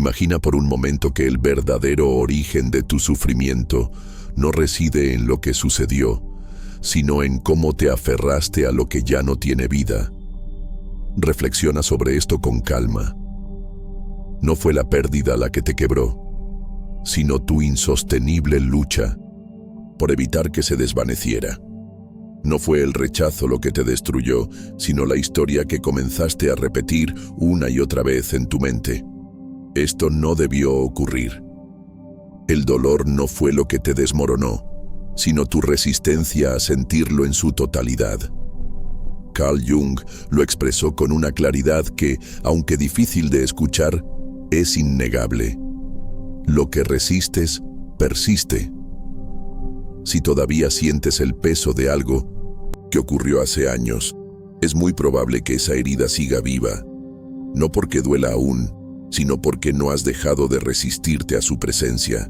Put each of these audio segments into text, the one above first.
Imagina por un momento que el verdadero origen de tu sufrimiento no reside en lo que sucedió, sino en cómo te aferraste a lo que ya no tiene vida. Reflexiona sobre esto con calma. No fue la pérdida la que te quebró, sino tu insostenible lucha por evitar que se desvaneciera. No fue el rechazo lo que te destruyó, sino la historia que comenzaste a repetir una y otra vez en tu mente. Esto no debió ocurrir. El dolor no fue lo que te desmoronó, sino tu resistencia a sentirlo en su totalidad. Carl Jung lo expresó con una claridad que, aunque difícil de escuchar, es innegable. Lo que resistes, persiste. Si todavía sientes el peso de algo que ocurrió hace años, es muy probable que esa herida siga viva, no porque duela aún, sino porque no has dejado de resistirte a su presencia.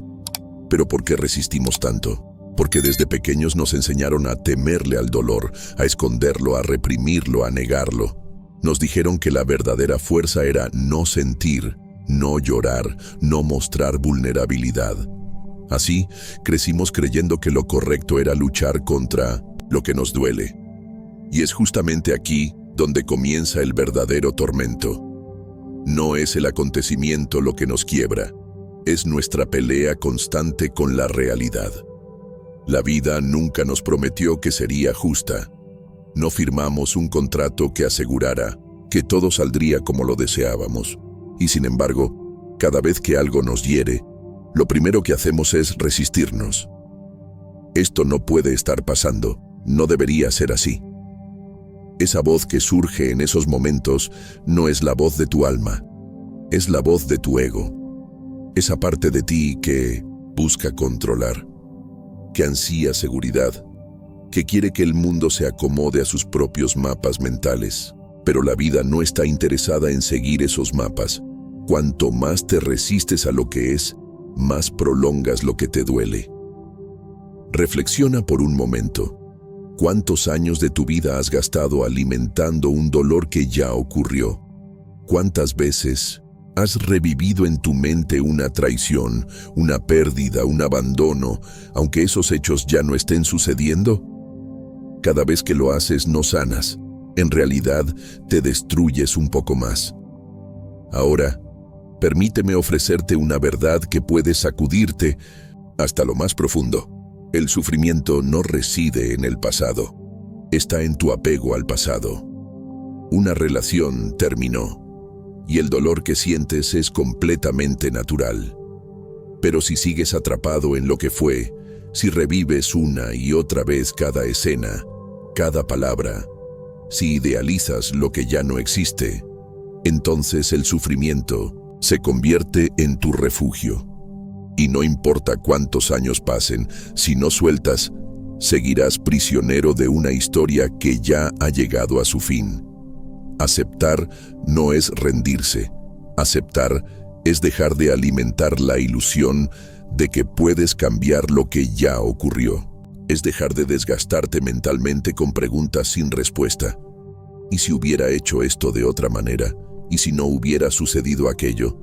¿Pero por qué resistimos tanto? Porque desde pequeños nos enseñaron a temerle al dolor, a esconderlo, a reprimirlo, a negarlo. Nos dijeron que la verdadera fuerza era no sentir, no llorar, no mostrar vulnerabilidad. Así, crecimos creyendo que lo correcto era luchar contra lo que nos duele. Y es justamente aquí donde comienza el verdadero tormento. No es el acontecimiento lo que nos quiebra, es nuestra pelea constante con la realidad. La vida nunca nos prometió que sería justa. No firmamos un contrato que asegurara que todo saldría como lo deseábamos. Y sin embargo, cada vez que algo nos hiere, lo primero que hacemos es resistirnos. Esto no puede estar pasando, no debería ser así. Esa voz que surge en esos momentos no es la voz de tu alma, es la voz de tu ego. Esa parte de ti que busca controlar, que ansía seguridad, que quiere que el mundo se acomode a sus propios mapas mentales. Pero la vida no está interesada en seguir esos mapas. Cuanto más te resistes a lo que es, más prolongas lo que te duele. Reflexiona por un momento. ¿Cuántos años de tu vida has gastado alimentando un dolor que ya ocurrió? ¿Cuántas veces has revivido en tu mente una traición, una pérdida, un abandono, aunque esos hechos ya no estén sucediendo? Cada vez que lo haces no sanas. En realidad, te destruyes un poco más. Ahora, permíteme ofrecerte una verdad que puede sacudirte hasta lo más profundo. El sufrimiento no reside en el pasado, está en tu apego al pasado. Una relación terminó, y el dolor que sientes es completamente natural. Pero si sigues atrapado en lo que fue, si revives una y otra vez cada escena, cada palabra, si idealizas lo que ya no existe, entonces el sufrimiento se convierte en tu refugio. Y no importa cuántos años pasen, si no sueltas, seguirás prisionero de una historia que ya ha llegado a su fin. Aceptar no es rendirse. Aceptar es dejar de alimentar la ilusión de que puedes cambiar lo que ya ocurrió. Es dejar de desgastarte mentalmente con preguntas sin respuesta. ¿Y si hubiera hecho esto de otra manera? ¿Y si no hubiera sucedido aquello?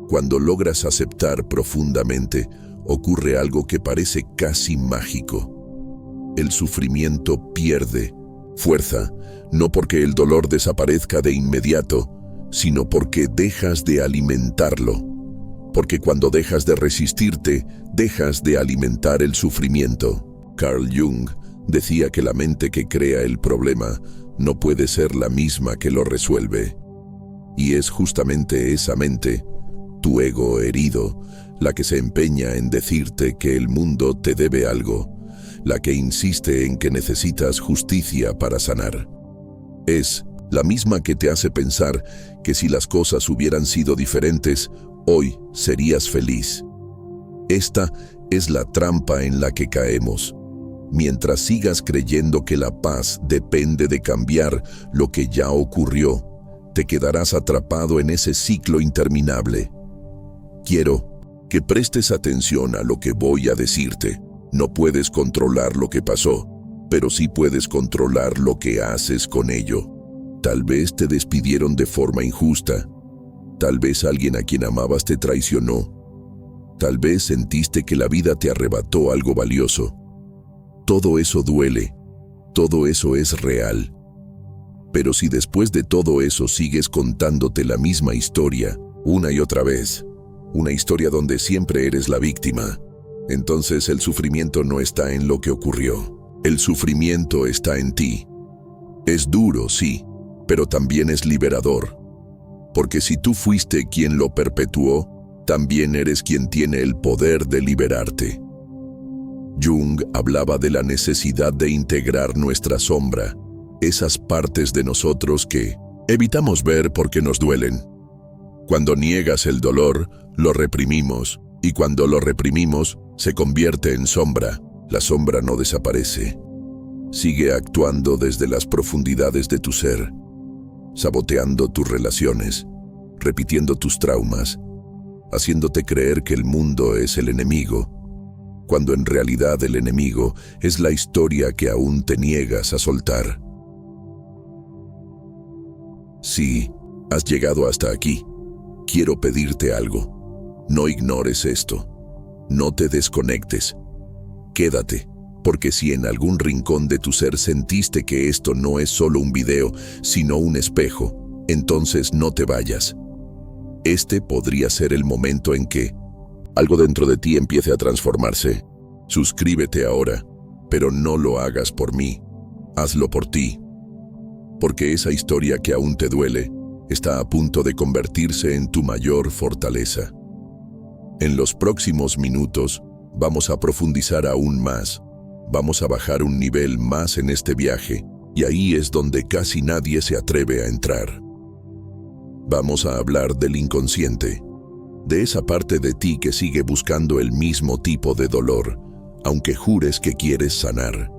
Cuando logras aceptar profundamente, ocurre algo que parece casi mágico. El sufrimiento pierde fuerza, no porque el dolor desaparezca de inmediato, sino porque dejas de alimentarlo. Porque cuando dejas de resistirte, dejas de alimentar el sufrimiento. Carl Jung decía que la mente que crea el problema no puede ser la misma que lo resuelve. Y es justamente esa mente, tu ego herido, la que se empeña en decirte que el mundo te debe algo, la que insiste en que necesitas justicia para sanar. Es la misma que te hace pensar que si las cosas hubieran sido diferentes, hoy serías feliz. Esta es la trampa en la que caemos. Mientras sigas creyendo que la paz depende de cambiar lo que ya ocurrió, te quedarás atrapado en ese ciclo interminable. Quiero que prestes atención a lo que voy a decirte. No puedes controlar lo que pasó, pero sí puedes controlar lo que haces con ello. Tal vez te despidieron de forma injusta. Tal vez alguien a quien amabas te traicionó. Tal vez sentiste que la vida te arrebató algo valioso. Todo eso duele. Todo eso es real. Pero si después de todo eso sigues contándote la misma historia, una y otra vez, una historia donde siempre eres la víctima, entonces el sufrimiento no está en lo que ocurrió. El sufrimiento está en ti. Es duro, sí, pero también es liberador. Porque si tú fuiste quien lo perpetuó, también eres quien tiene el poder de liberarte. Jung hablaba de la necesidad de integrar nuestra sombra, esas partes de nosotros que evitamos ver porque nos duelen. Cuando niegas el dolor, lo reprimimos, y cuando lo reprimimos, se convierte en sombra. La sombra no desaparece. Sigue actuando desde las profundidades de tu ser, saboteando tus relaciones, repitiendo tus traumas, haciéndote creer que el mundo es el enemigo, cuando en realidad el enemigo es la historia que aún te niegas a soltar. Si has llegado hasta aquí, quiero pedirte algo. No ignores esto. No te desconectes. Quédate, porque si en algún rincón de tu ser sentiste que esto no es solo un video, sino un espejo, entonces no te vayas. Este podría ser el momento en que algo dentro de ti empiece a transformarse. Suscríbete ahora, pero no lo hagas por mí. Hazlo por ti. Porque esa historia que aún te duele está a punto de convertirse en tu mayor fortaleza. En los próximos minutos vamos a profundizar aún más. Vamos a bajar un nivel más en este viaje, y ahí es donde casi nadie se atreve a entrar. Vamos a hablar del inconsciente, de esa parte de ti que sigue buscando el mismo tipo de dolor, aunque jures que quieres sanar.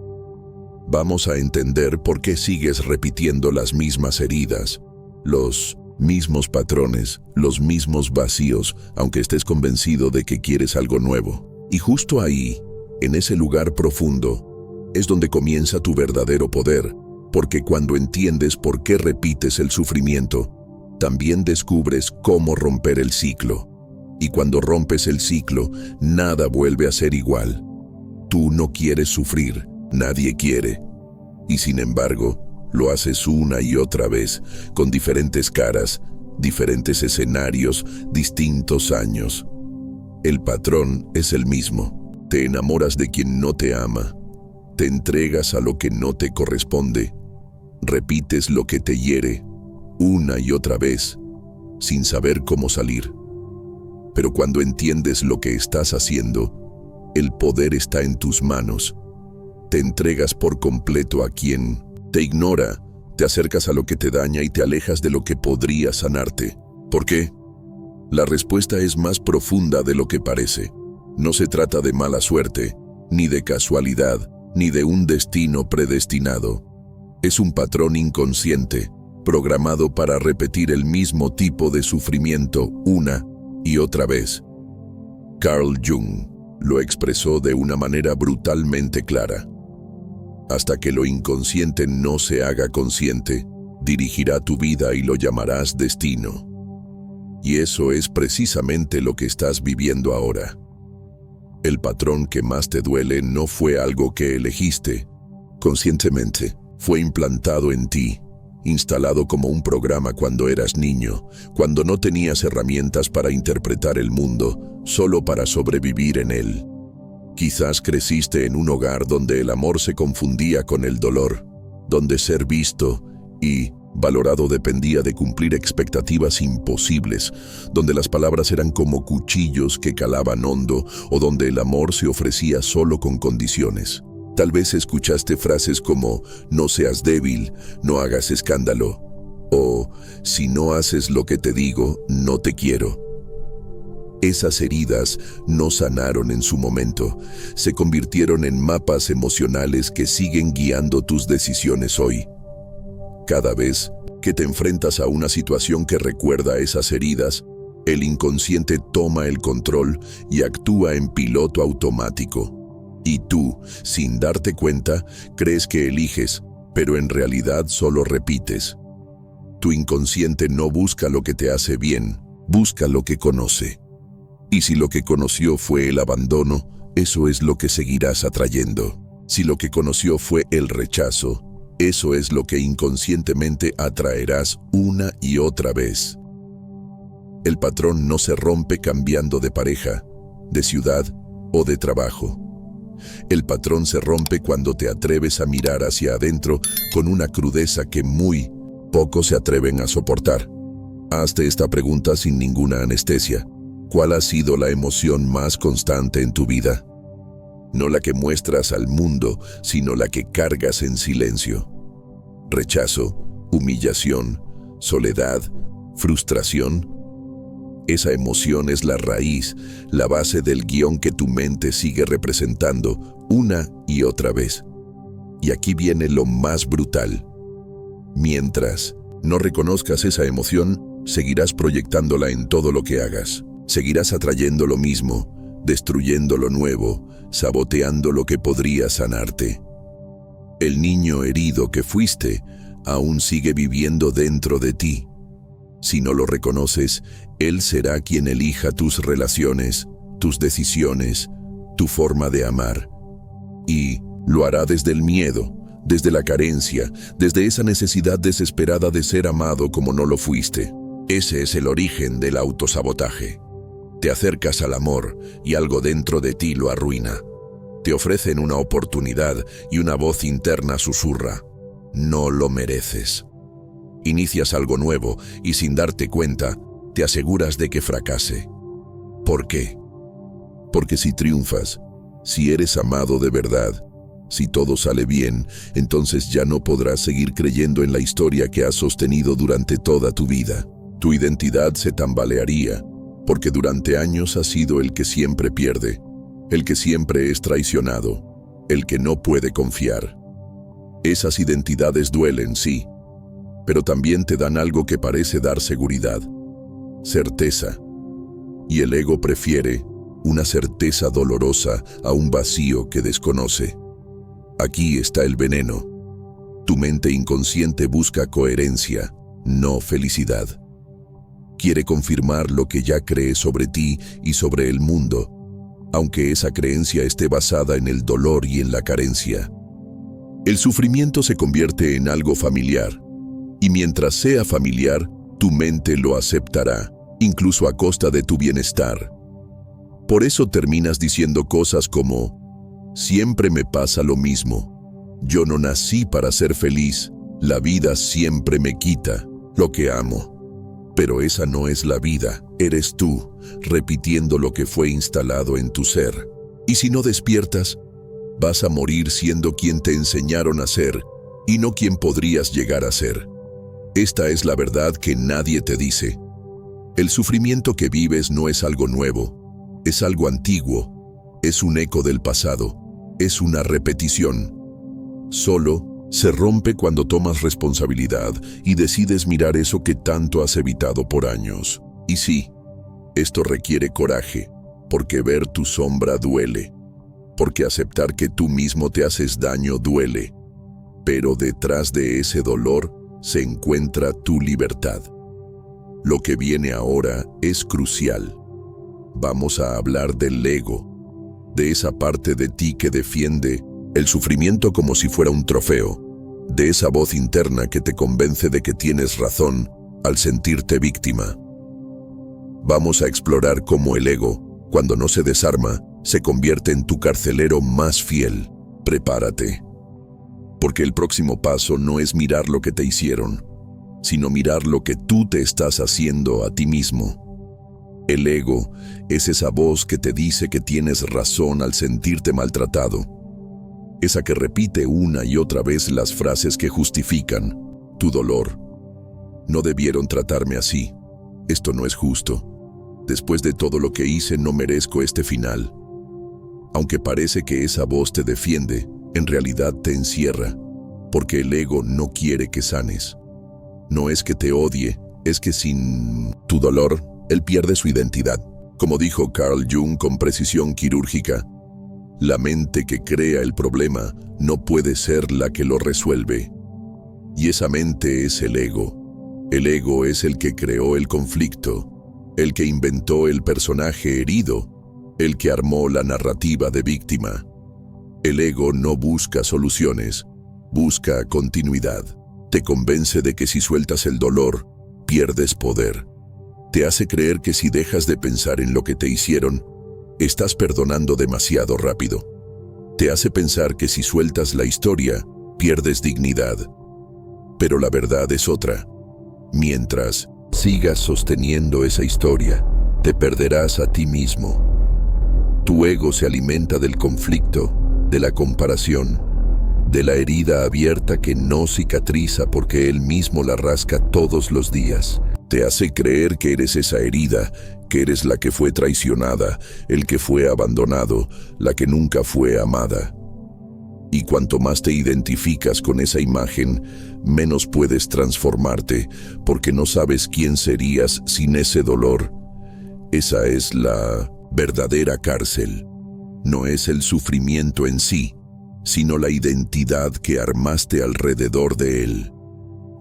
Vamos a entender por qué sigues repitiendo las mismas heridas, los mismos patrones, los mismos vacíos, aunque estés convencido de que quieres algo nuevo. Y justo ahí, en ese lugar profundo, es donde comienza tu verdadero poder, porque cuando entiendes por qué repites el sufrimiento, también descubres cómo romper el ciclo. Y cuando rompes el ciclo, nada vuelve a ser igual. Tú no quieres sufrir, nadie quiere. Y sin embargo, lo haces una y otra vez, con diferentes caras, diferentes escenarios, distintos años. El patrón es el mismo. Te enamoras de quien no te ama. Te entregas a lo que no te corresponde. Repites lo que te hiere, una y otra vez, sin saber cómo salir. Pero cuando entiendes lo que estás haciendo, el poder está en tus manos. Te entregas por completo a quien te ignora, te acercas a lo que te daña y te alejas de lo que podría sanarte. ¿Por qué? La respuesta es más profunda de lo que parece. No se trata de mala suerte, ni de casualidad, ni de un destino predestinado. Es un patrón inconsciente, programado para repetir el mismo tipo de sufrimiento una y otra vez. Carl Jung lo expresó de una manera brutalmente clara. Hasta que lo inconsciente no se haga consciente, dirigirá tu vida y lo llamarás destino. Y eso es precisamente lo que estás viviendo ahora. El patrón que más te duele no fue algo que elegiste conscientemente, fue implantado en ti, instalado como un programa cuando eras niño, cuando no tenías herramientas para interpretar el mundo, solo para sobrevivir en él. Quizás creciste en un hogar donde el amor se confundía con el dolor, donde ser visto y valorado dependía de cumplir expectativas imposibles, donde las palabras eran como cuchillos que calaban hondo o donde el amor se ofrecía solo con condiciones. Tal vez escuchaste frases como «no seas débil, no hagas escándalo» o «si no haces lo que te digo, no te quiero». Esas heridas no sanaron en su momento, se convirtieron en mapas emocionales que siguen guiando tus decisiones hoy. Cada vez que te enfrentas a una situación que recuerda esas heridas, el inconsciente toma el control y actúa en piloto automático. Y tú, sin darte cuenta, crees que eliges, pero en realidad solo repites. Tu inconsciente no busca lo que te hace bien, busca lo que conoce. Y si lo que conoció fue el abandono, eso es lo que seguirás atrayendo. Si lo que conoció fue el rechazo, eso es lo que inconscientemente atraerás una y otra vez. El patrón no se rompe cambiando de pareja, de ciudad o de trabajo. El patrón se rompe cuando te atreves a mirar hacia adentro con una crudeza que muy pocos se atreven a soportar. Hazte esta pregunta sin ninguna anestesia. ¿Cuál ha sido la emoción más constante en tu vida? No la que muestras al mundo, sino la que cargas en silencio. Rechazo, humillación, soledad, frustración. Esa emoción es la raíz, la base del guión que tu mente sigue representando una y otra vez. Y aquí viene lo más brutal. Mientras no reconozcas esa emoción, seguirás proyectándola en todo lo que hagas. Seguirás atrayendo lo mismo, destruyendo lo nuevo, saboteando lo que podría sanarte. El niño herido que fuiste aún sigue viviendo dentro de ti. Si no lo reconoces, él será quien elija tus relaciones, tus decisiones, tu forma de amar. Y lo hará desde el miedo, desde la carencia, desde esa necesidad desesperada de ser amado como no lo fuiste. Ese es el origen del autosabotaje. Te acercas al amor y algo dentro de ti lo arruina. Te ofrecen una oportunidad y una voz interna susurra: no lo mereces. Inicias algo nuevo y sin darte cuenta, te aseguras de que fracase. ¿Por qué? Porque si triunfas, si eres amado de verdad, si todo sale bien, entonces ya no podrás seguir creyendo en la historia que has sostenido durante toda tu vida. Tu identidad se tambalearía, porque durante años has sido el que siempre pierde, el que siempre es traicionado, el que no puede confiar. Esas identidades duelen, sí, pero también te dan algo que parece dar seguridad, certeza. Y el ego prefiere una certeza dolorosa a un vacío que desconoce. Aquí está el veneno. Tu mente inconsciente busca coherencia, no felicidad. Quiere confirmar lo que ya cree sobre ti y sobre el mundo, aunque esa creencia esté basada en el dolor y en la carencia. El sufrimiento se convierte en algo familiar, y mientras sea familiar, tu mente lo aceptará, incluso a costa de tu bienestar. Por eso terminas diciendo cosas como: siempre me pasa lo mismo, yo no nací para ser feliz, la vida siempre me quita lo que amo. Pero esa no es la vida, eres tú, repitiendo lo que fue instalado en tu ser. Y si no despiertas, vas a morir siendo quien te enseñaron a ser, y no quien podrías llegar a ser. Esta es la verdad que nadie te dice. El sufrimiento que vives no es algo nuevo, es algo antiguo, es un eco del pasado, es una repetición. Solo se rompe cuando tomas responsabilidad y decides mirar eso que tanto has evitado por años. Y sí, esto requiere coraje, porque ver tu sombra duele, porque aceptar que tú mismo te haces daño duele. Pero detrás de ese dolor se encuentra tu libertad. Lo que viene ahora es crucial. Vamos a hablar del ego, de esa parte de ti que defiende el sufrimiento como si fuera un trofeo, de esa voz interna que te convence de que tienes razón al sentirte víctima. Vamos a explorar cómo el ego, cuando no se desarma, se convierte en tu carcelero más fiel. Prepárate, porque el próximo paso no es mirar lo que te hicieron, sino mirar lo que tú te estás haciendo a ti mismo. El ego es esa voz que te dice que tienes razón al sentirte maltratado, esa que repite una y otra vez las frases que justifican tu dolor. No debieron tratarme así. Esto no es justo. Después de todo lo que hice, no merezco este final. Aunque parece que esa voz te defiende, en realidad te encierra, porque el ego no quiere que sanes. No es que te odie, es que sin tu dolor, él pierde su identidad. Como dijo Carl Jung con precisión quirúrgica, la mente que crea el problema no puede ser la que lo resuelve. Y esa mente es el ego. El ego es el que creó el conflicto, el que inventó el personaje herido, el que armó la narrativa de víctima. El ego no busca soluciones, busca continuidad. Te convence de que si sueltas el dolor, pierdes poder. Te hace creer que si dejas de pensar en lo que te hicieron, estás perdonando demasiado rápido. Te hace pensar que si sueltas la historia, pierdes dignidad. Pero la verdad es otra. Mientras sigas sosteniendo esa historia, te perderás a ti mismo. Tu ego se alimenta del conflicto, de la comparación, de la herida abierta que no cicatriza porque él mismo la rasca todos los días. Te hace creer que eres esa herida, que eres la que fue traicionada, el que fue abandonado, la que nunca fue amada. Y cuanto más te identificas con esa imagen, menos puedes transformarte, porque no sabes quién serías sin ese dolor. Esa es la verdadera cárcel. No es el sufrimiento en sí, sino la identidad que armaste alrededor de él.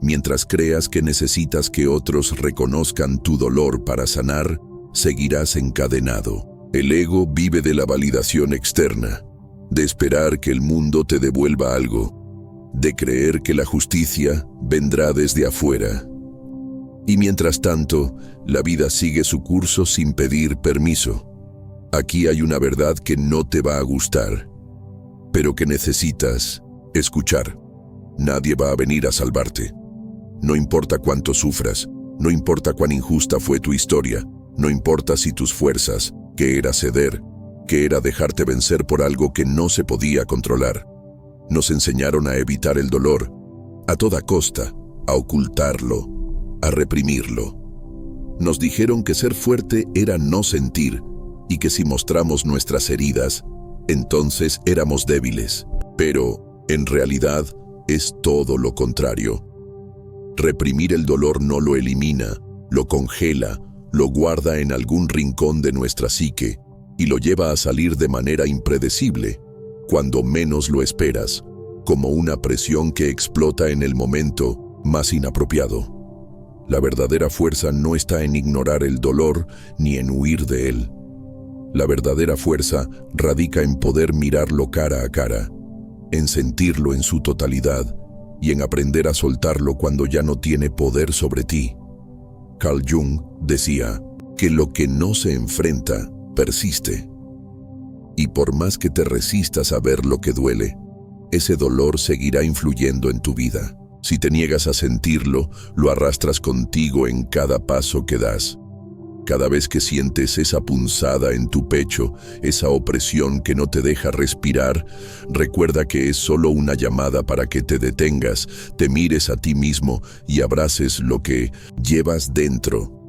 Mientras creas que necesitas que otros reconozcan tu dolor para sanar, seguirás encadenado. El ego vive de la validación externa, de esperar que el mundo te devuelva algo, de creer que la justicia vendrá desde afuera. Y mientras tanto, la vida sigue su curso sin pedir permiso. Aquí hay una verdad que no te va a gustar, pero que necesitas escuchar. Nadie va a venir a salvarte. No importa cuánto sufras, no importa cuán injusta fue tu historia, no importa si tus fuerzas, que era ceder, que era dejarte vencer por algo que no se podía controlar. Nos enseñaron a evitar el dolor, a toda costa, a ocultarlo, a reprimirlo. Nos dijeron que ser fuerte era no sentir, y que si mostramos nuestras heridas, entonces éramos débiles. Pero, en realidad, es todo lo contrario. Reprimir el dolor no lo elimina, lo congela, lo guarda en algún rincón de nuestra psique y lo lleva a salir de manera impredecible, cuando menos lo esperas, como una presión que explota en el momento más inapropiado. La verdadera fuerza no está en ignorar el dolor ni en huir de él. La verdadera fuerza radica en poder mirarlo cara a cara, en sentirlo en su totalidad y en aprender a soltarlo cuando ya no tiene poder sobre ti. Carl Jung decía que lo que no se enfrenta, persiste. Y por más que te resistas a ver lo que duele, ese dolor seguirá influyendo en tu vida. Si te niegas a sentirlo, lo arrastras contigo en cada paso que das. Cada vez que sientes esa punzada en tu pecho, esa opresión que no te deja respirar, recuerda que es solo una llamada para que te detengas, te mires a ti mismo y abraces lo que llevas dentro.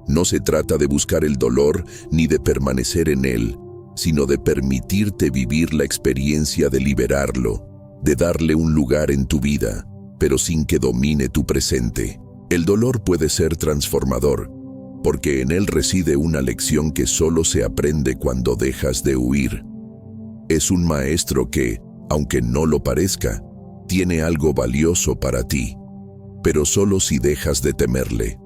No se trata de buscar el dolor ni de permanecer en él, sino de permitirte vivir la experiencia de liberarlo, de darle un lugar en tu vida, pero sin que domine tu presente. El dolor puede ser transformador, porque en él reside una lección que solo se aprende cuando dejas de huir. Es un maestro que, aunque no lo parezca, tiene algo valioso para ti, pero solo si dejas de temerle.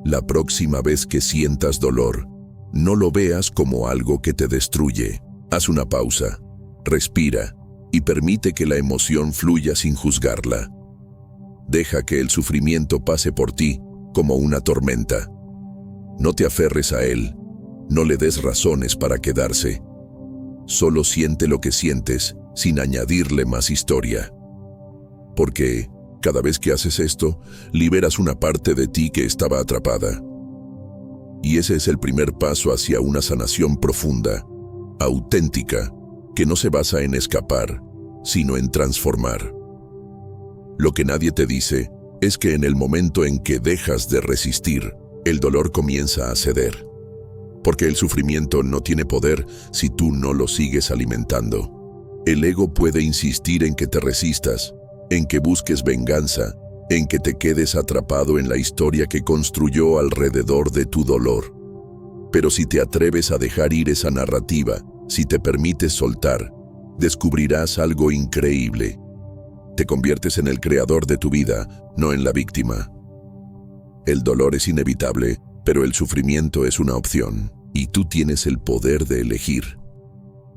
La próxima vez que sientas dolor, no lo veas como algo que te destruye. Haz una pausa, respira y permite que la emoción fluya sin juzgarla. Deja que el sufrimiento pase por ti como una tormenta. No te aferres a él, no le des razones para quedarse. Solo siente lo que sientes sin añadirle más historia. Porque cada vez que haces esto, liberas una parte de ti que estaba atrapada. Y ese es el primer paso hacia una sanación profunda, auténtica, que no se basa en escapar, sino en transformar. Lo que nadie te dice es que en el momento en que dejas de resistir, el dolor comienza a ceder. Porque el sufrimiento no tiene poder si tú no lo sigues alimentando. El ego puede insistir en que te resistas, en que busques venganza, en que te quedes atrapado en la historia que construyó alrededor de tu dolor. Pero si te atreves a dejar ir esa narrativa, si te permites soltar, descubrirás algo increíble. Te conviertes en el creador de tu vida, no en la víctima. El dolor es inevitable, Pero el sufrimiento es una opción, y tú tienes el poder de elegir.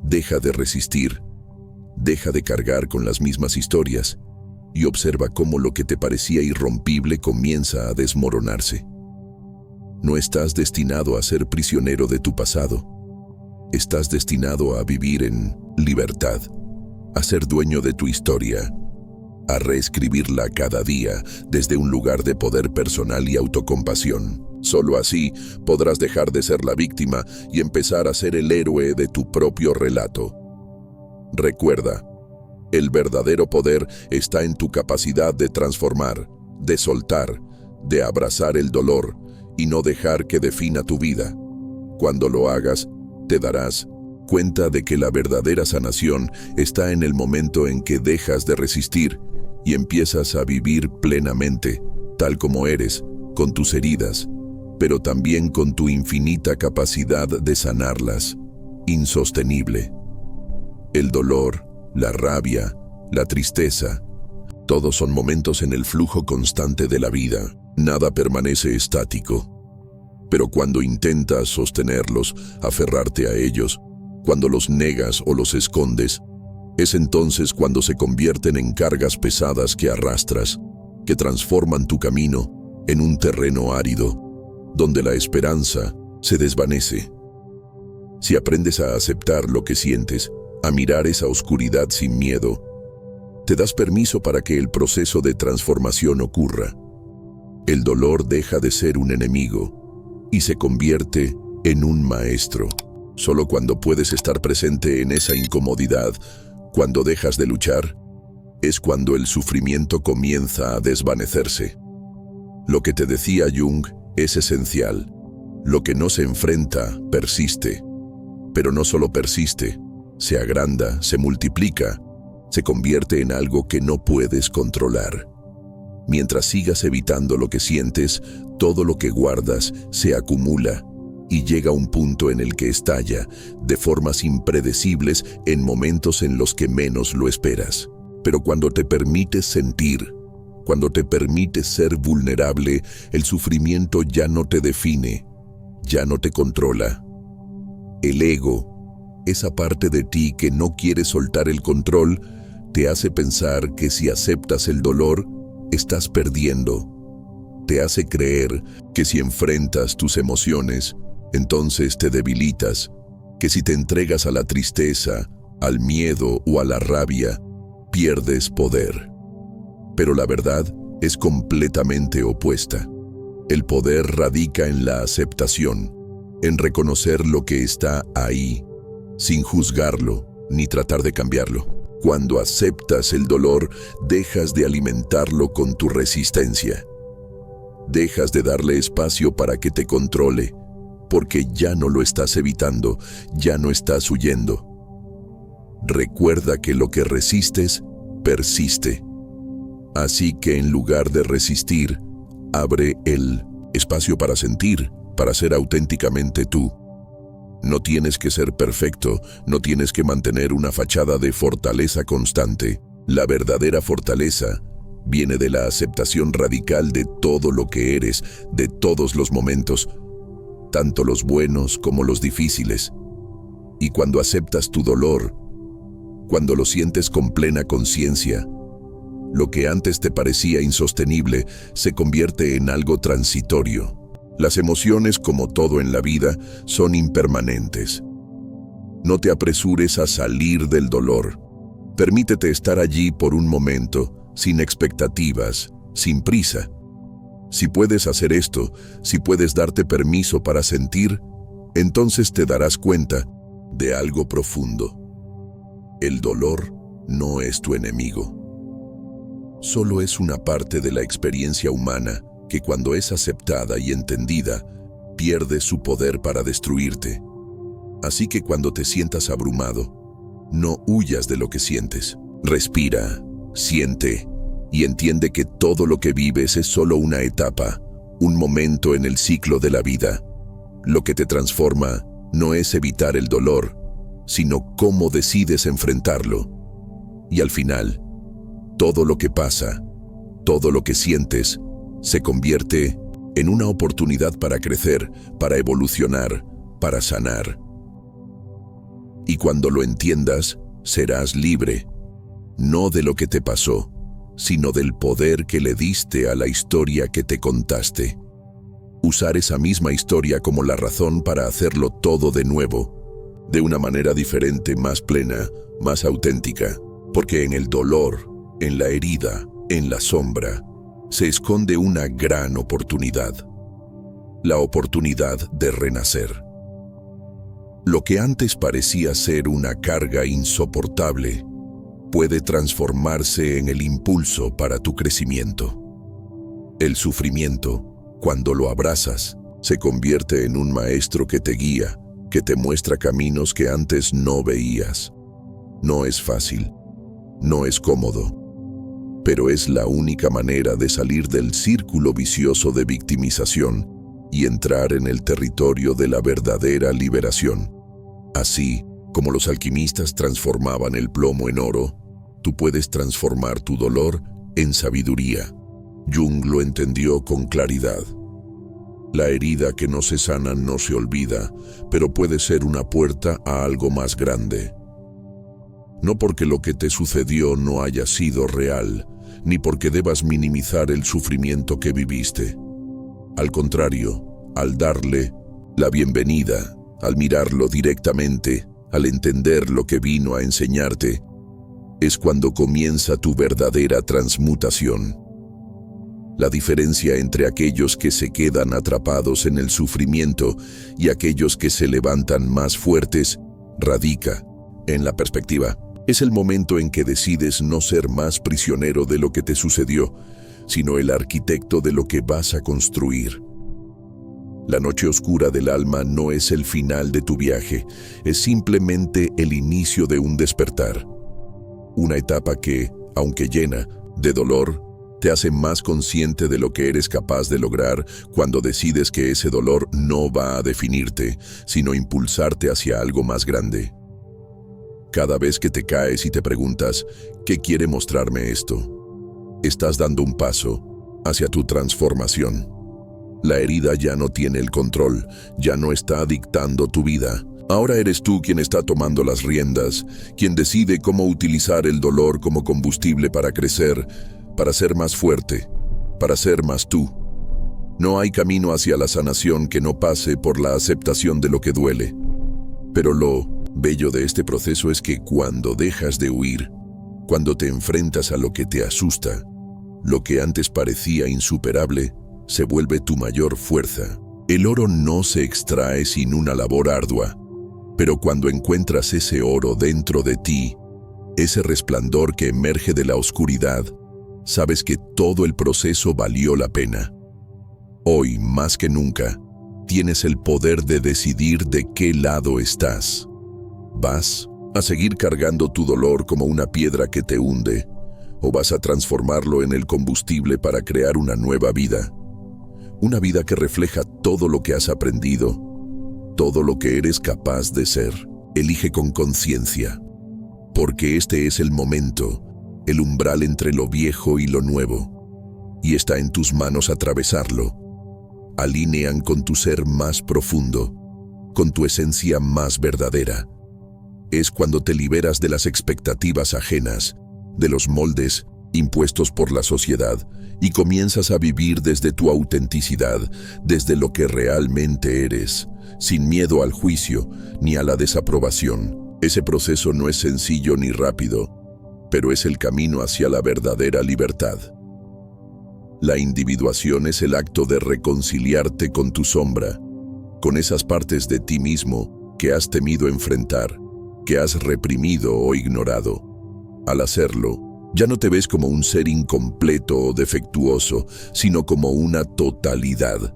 Deja de resistir, deja de cargar con las mismas historias, y observa cómo lo que te parecía irrompible comienza a desmoronarse. No estás destinado a ser prisionero de tu pasado. Estás destinado a vivir en libertad, a ser dueño de tu historia, a reescribirla cada día desde un lugar de poder personal y autocompasión. Solo así podrás dejar de ser la víctima y empezar a ser el héroe de tu propio relato. Recuerda, el verdadero poder está en tu capacidad de transformar, de soltar, de abrazar el dolor y no dejar que defina tu vida. Cuando lo hagas, te darás cuenta de que la verdadera sanación está en el momento en que dejas de resistir y empiezas a vivir plenamente, tal como eres, con tus heridas, pero también con tu infinita capacidad de sanarlas, insostenible. El dolor, la rabia, la tristeza, todos son momentos en el flujo constante de la vida. Nada permanece estático. Pero cuando intentas sostenerlos, aferrarte a ellos, cuando los negas o los escondes, es entonces cuando se convierten en cargas pesadas que arrastras, que transforman tu camino en un terreno árido, donde la esperanza se desvanece. Si aprendes a aceptar lo que sientes, a mirar esa oscuridad sin miedo, te das permiso para que el proceso de transformación ocurra. El dolor deja de ser un enemigo y se convierte en un maestro. Solo cuando puedes estar presente en esa incomodidad, cuando dejas de luchar, es cuando el sufrimiento comienza a desvanecerse. Lo que te decía Jung es esencial. Lo que no se enfrenta, persiste. Pero no solo persiste, se agranda, se multiplica, se convierte en algo que no puedes controlar. Mientras sigas evitando lo que sientes, todo lo que guardas se acumula y llega a un punto en el que estalla de formas impredecibles en momentos en los que menos lo esperas. Pero cuando te permites sentir, cuando te permites ser vulnerable, el sufrimiento ya no te define, ya no te controla. El ego, esa parte de ti que no quiere soltar el control, te hace pensar que si aceptas el dolor, estás perdiendo. Te hace creer que si enfrentas tus emociones, entonces te debilitas, que si te entregas a la tristeza, al miedo o a la rabia, pierdes poder. Pero la verdad es completamente opuesta. El poder radica en la aceptación, en reconocer lo que está ahí, sin juzgarlo ni tratar de cambiarlo. Cuando aceptas el dolor, dejas de alimentarlo con tu resistencia. Dejas de darle espacio para que te controle, porque ya no lo estás evitando, ya no estás huyendo. Recuerda que lo que resistes, persiste. Así que en lugar de resistir, abre el espacio para sentir, para ser auténticamente tú. No tienes que ser perfecto, no tienes que mantener una fachada de fortaleza constante. La verdadera fortaleza viene de la aceptación radical de todo lo que eres, de todos los momentos, tanto los buenos como los difíciles. Y cuando aceptas tu dolor, cuando lo sientes con plena conciencia, lo que antes te parecía insostenible se convierte en algo transitorio. Las emociones, como todo en la vida, son impermanentes. No te apresures a salir del dolor. Permítete estar allí por un momento, sin expectativas, sin prisa. Si puedes hacer esto, si puedes darte permiso para sentir, entonces te darás cuenta de algo profundo. El dolor no es tu enemigo. Solo es una parte de la experiencia humana que cuando es aceptada y entendida, pierde su poder para destruirte. Así que cuando te sientas abrumado, no huyas de lo que sientes. Respira, siente y entiende que todo lo que vives es solo una etapa, un momento en el ciclo de la vida. Lo que te transforma no es evitar el dolor, sino cómo decides enfrentarlo. Y al final, todo lo que pasa, todo lo que sientes, se convierte en una oportunidad para crecer, para evolucionar, para sanar. Y cuando lo entiendas, serás libre, no de lo que te pasó, sino del poder que le diste a la historia que te contaste. Usar esa misma historia como la razón para hacerlo todo de nuevo, de una manera diferente, más plena, más auténtica, porque en el dolor, en la herida, en la sombra, se esconde una gran oportunidad, la oportunidad de renacer. Lo que antes parecía ser una carga insoportable, puede transformarse en el impulso para tu crecimiento. El sufrimiento, cuando lo abrazas, se convierte en un maestro que te guía, que te muestra caminos que antes no veías. No es fácil, no es cómodo, pero es la única manera de salir del círculo vicioso de victimización y entrar en el territorio de la verdadera liberación. Así como los alquimistas transformaban el plomo en oro, tú puedes transformar tu dolor en sabiduría. Jung lo entendió con claridad. La herida que no se sana no se olvida, pero puede ser una puerta a algo más grande. No porque lo que te sucedió no haya sido real, ni porque debas minimizar el sufrimiento que viviste. Al contrario, al darle la bienvenida, al mirarlo directamente, al entender lo que vino a enseñarte, es cuando comienza tu verdadera transmutación. La diferencia entre aquellos que se quedan atrapados en el sufrimiento y aquellos que se levantan más fuertes radica en la perspectiva. Es el momento en que decides no ser más prisionero de lo que te sucedió, sino el arquitecto de lo que vas a construir. La noche oscura del alma no es el final de tu viaje, es simplemente el inicio de un despertar. Una etapa que, aunque llena de dolor, te hace más consciente de lo que eres capaz de lograr cuando decides que ese dolor no va a definirte, sino impulsarte hacia algo más grande. Cada vez que te caes y te preguntas, ¿qué quiere mostrarme esto?, estás dando un paso hacia tu transformación. La herida ya no tiene el control, ya no está dictando tu vida. Ahora eres tú quien está tomando las riendas, quien decide cómo utilizar el dolor como combustible para crecer, para ser más fuerte, para ser más tú. No hay camino hacia la sanación que no pase por la aceptación de lo que duele. Pero lo bello de este proceso es que cuando dejas de huir, cuando te enfrentas a lo que te asusta, lo que antes parecía insuperable, se vuelve tu mayor fuerza. El oro no se extrae sin una labor ardua, pero cuando encuentras ese oro dentro de ti, ese resplandor que emerge de la oscuridad, sabes que todo el proceso valió la pena. Hoy, más que nunca, tienes el poder de decidir de qué lado estás. ¿Vas a seguir cargando tu dolor como una piedra que te hunde, o vas a transformarlo en el combustible para crear una nueva vida? Una vida que refleja todo lo que has aprendido, todo lo que eres capaz de ser. Elige con conciencia, porque este es el momento, el umbral entre lo viejo y lo nuevo, y está en tus manos atravesarlo. Alinean con tu ser más profundo, con tu esencia más verdadera. Es cuando te liberas de las expectativas ajenas, de los moldes impuestos por la sociedad, y comienzas a vivir desde tu autenticidad, desde lo que realmente eres, sin miedo al juicio ni a la desaprobación. Ese proceso no es sencillo ni rápido, pero es el camino hacia la verdadera libertad. La individuación es el acto de reconciliarte con tu sombra, con esas partes de ti mismo que has temido enfrentar, que has reprimido o ignorado. Al hacerlo, ya no te ves como un ser incompleto o defectuoso, sino como una totalidad.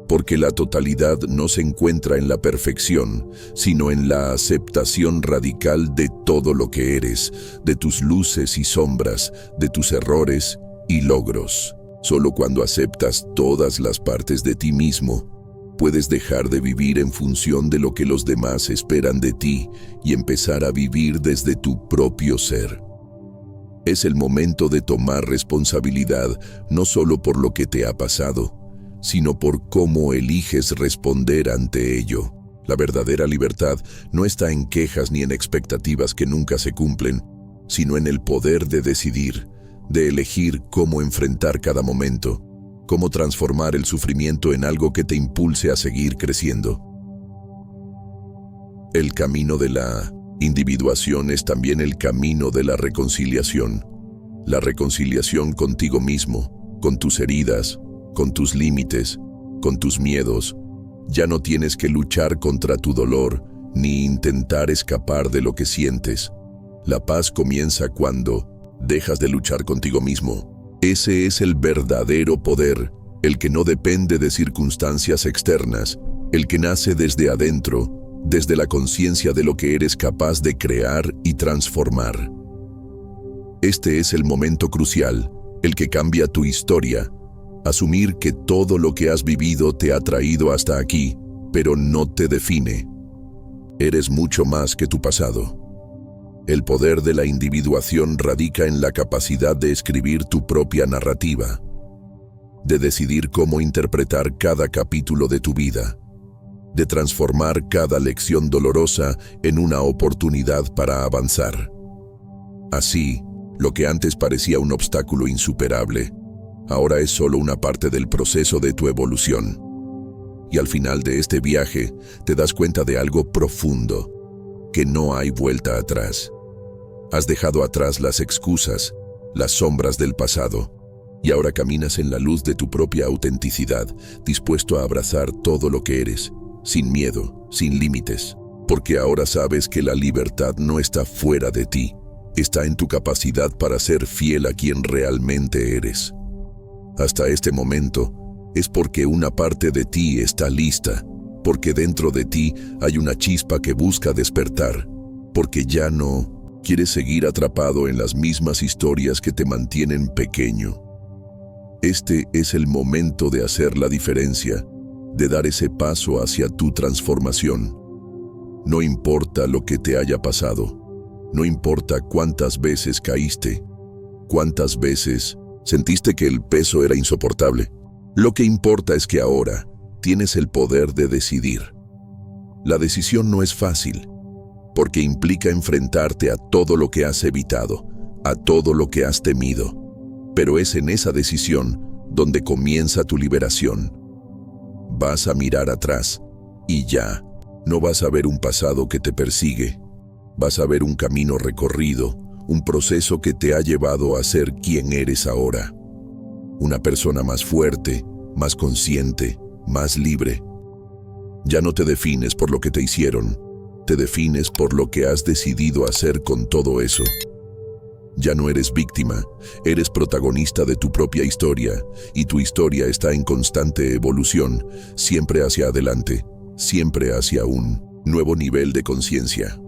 Porque la totalidad no se encuentra en la perfección, sino en la aceptación radical de todo lo que eres, de tus luces y sombras, de tus errores y logros. Solo cuando aceptas todas las partes de ti mismo, puedes dejar de vivir en función de lo que los demás esperan de ti y empezar a vivir desde tu propio ser. Es el momento de tomar responsabilidad no solo por lo que te ha pasado, sino por cómo eliges responder ante ello. La verdadera libertad no está en quejas ni en expectativas que nunca se cumplen, sino en el poder de decidir, de elegir cómo enfrentar cada momento, cómo transformar el sufrimiento en algo que te impulse a seguir creciendo. El camino de la individuación es también el camino de la reconciliación. La reconciliación contigo mismo, con tus heridas, con tus límites, con tus miedos. Ya no tienes que luchar contra tu dolor, ni intentar escapar de lo que sientes. La paz comienza cuando dejas de luchar contigo mismo. Ese es el verdadero poder, el que no depende de circunstancias externas, el que nace desde adentro, desde la conciencia de lo que eres capaz de crear y transformar. Este es el momento crucial, el que cambia tu historia. Asumir que todo lo que has vivido te ha traído hasta aquí, pero no te define. Eres mucho más que tu pasado. El poder de la individuación radica en la capacidad de escribir tu propia narrativa, de decidir cómo interpretar cada capítulo de tu vida, de transformar cada lección dolorosa en una oportunidad para avanzar. Así, lo que antes parecía un obstáculo insuperable, ahora es solo una parte del proceso de tu evolución. Y al final de este viaje, te das cuenta de algo profundo, que no hay vuelta atrás. Has dejado atrás las excusas, las sombras del pasado, y ahora caminas en la luz de tu propia autenticidad, dispuesto a abrazar todo lo que eres, sin miedo, sin límites, porque ahora sabes que la libertad no está fuera de ti, está en tu capacidad para ser fiel a quien realmente eres. Hasta este momento, es porque una parte de ti está lista, porque dentro de ti hay una chispa que busca despertar, porque ya no quieres seguir atrapado en las mismas historias que te mantienen pequeño. Este es el momento de hacer la diferencia, de dar ese paso hacia tu transformación. No importa lo que te haya pasado, no importa cuántas veces caíste, cuántas veces sentiste que el peso era insoportable. Lo que importa es que ahora tienes el poder de decidir. La decisión no es fácil, porque implica enfrentarte a todo lo que has evitado, a todo lo que has temido. Pero es en esa decisión donde comienza tu liberación. Vas a mirar atrás y ya no vas a ver un pasado que te persigue. Vas a ver un camino recorrido, un proceso que te ha llevado a ser quien eres ahora. Una persona más fuerte, más consciente, más libre. Ya no te defines por lo que te hicieron, te defines por lo que has decidido hacer con todo eso. Ya no eres víctima, eres protagonista de tu propia historia, y tu historia está en constante evolución, siempre hacia adelante, siempre hacia un nuevo nivel de conciencia.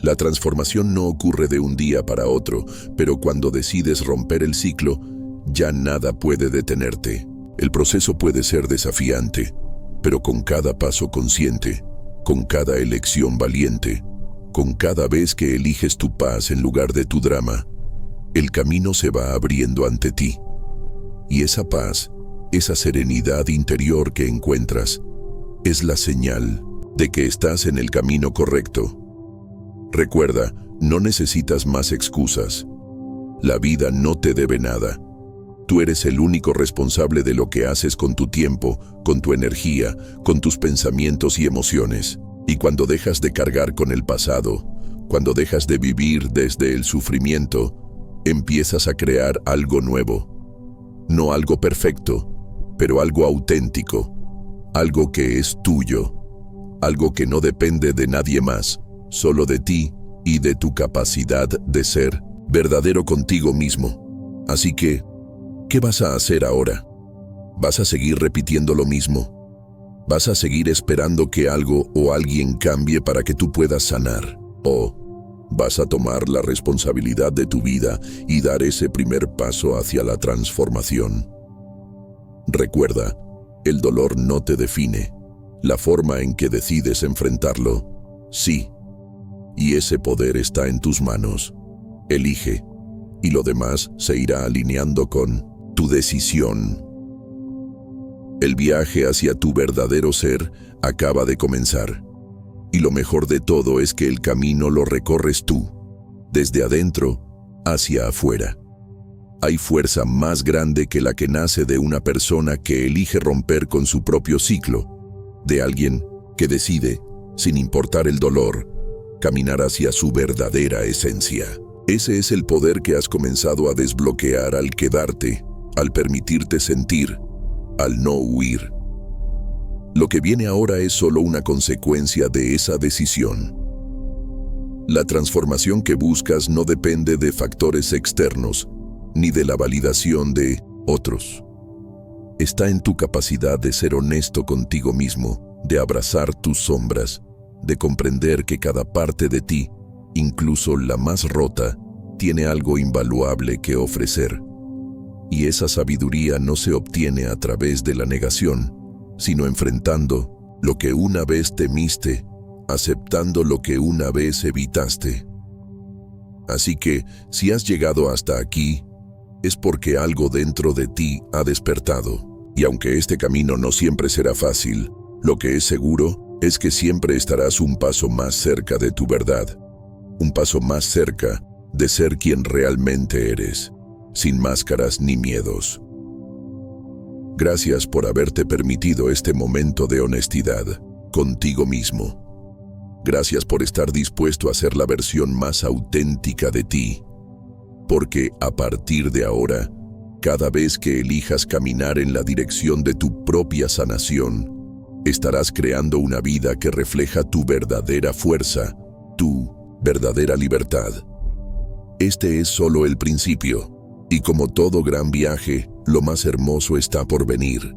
La transformación no ocurre de un día para otro, pero cuando decides romper el ciclo, ya nada puede detenerte. El proceso puede ser desafiante, pero con cada paso consciente, con cada elección valiente, con cada vez que eliges tu paz en lugar de tu drama, el camino se va abriendo ante ti. Y esa paz, esa serenidad interior que encuentras, es la señal de que estás en el camino correcto. Recuerda, no necesitas más excusas. La vida no te debe nada. Tú eres el único responsable de lo que haces con tu tiempo, con tu energía, con tus pensamientos y emociones. Y cuando dejas de cargar con el pasado, cuando dejas de vivir desde el sufrimiento, empiezas a crear algo nuevo. No algo perfecto, pero algo auténtico, algo que es tuyo, algo que no depende de nadie más, solo de ti y de tu capacidad de ser verdadero contigo mismo. Así que, ¿qué vas a hacer ahora? ¿Vas a seguir repitiendo lo mismo? ¿Vas a seguir esperando que algo o alguien cambie para que tú puedas sanar? ¿O vas a tomar la responsabilidad de tu vida y dar ese primer paso hacia la transformación? Recuerda, el dolor no te define. La forma en que decides enfrentarlo, sí. Y ese poder está en tus manos. Elige, y lo demás se irá alineando con tu decisión. El viaje hacia tu verdadero ser acaba de comenzar. Y lo mejor de todo es que el camino lo recorres tú, desde adentro hacia afuera. Hay fuerza más grande que la que nace de una persona que elige romper con su propio ciclo, de alguien que decide, sin importar el dolor, caminar hacia su verdadera esencia. Ese es el poder que has comenzado a desbloquear al quedarte, al permitirte sentir, al no huir. Lo que viene ahora es solo una consecuencia de esa decisión. La transformación que buscas no depende de factores externos, ni de la validación de otros. Está en tu capacidad de ser honesto contigo mismo, de abrazar tus sombras, de comprender que cada parte de ti, incluso la más rota, tiene algo invaluable que ofrecer. Y esa sabiduría no se obtiene a través de la negación, sino enfrentando lo que una vez temiste, aceptando lo que una vez evitaste. Así que, si has llegado hasta aquí, es porque algo dentro de ti ha despertado. Y aunque este camino no siempre será fácil, lo que es seguro es que siempre estarás un paso más cerca de tu verdad, un paso más cerca de ser quien realmente eres, sin máscaras ni miedos. Gracias por haberte permitido este momento de honestidad contigo mismo. Gracias por estar dispuesto a ser la versión más auténtica de ti. Porque a partir de ahora, cada vez que elijas caminar en la dirección de tu propia sanación, estarás creando una vida que refleja tu verdadera fuerza, tu verdadera libertad. Este es solo el principio, y como todo gran viaje, lo más hermoso está por venir.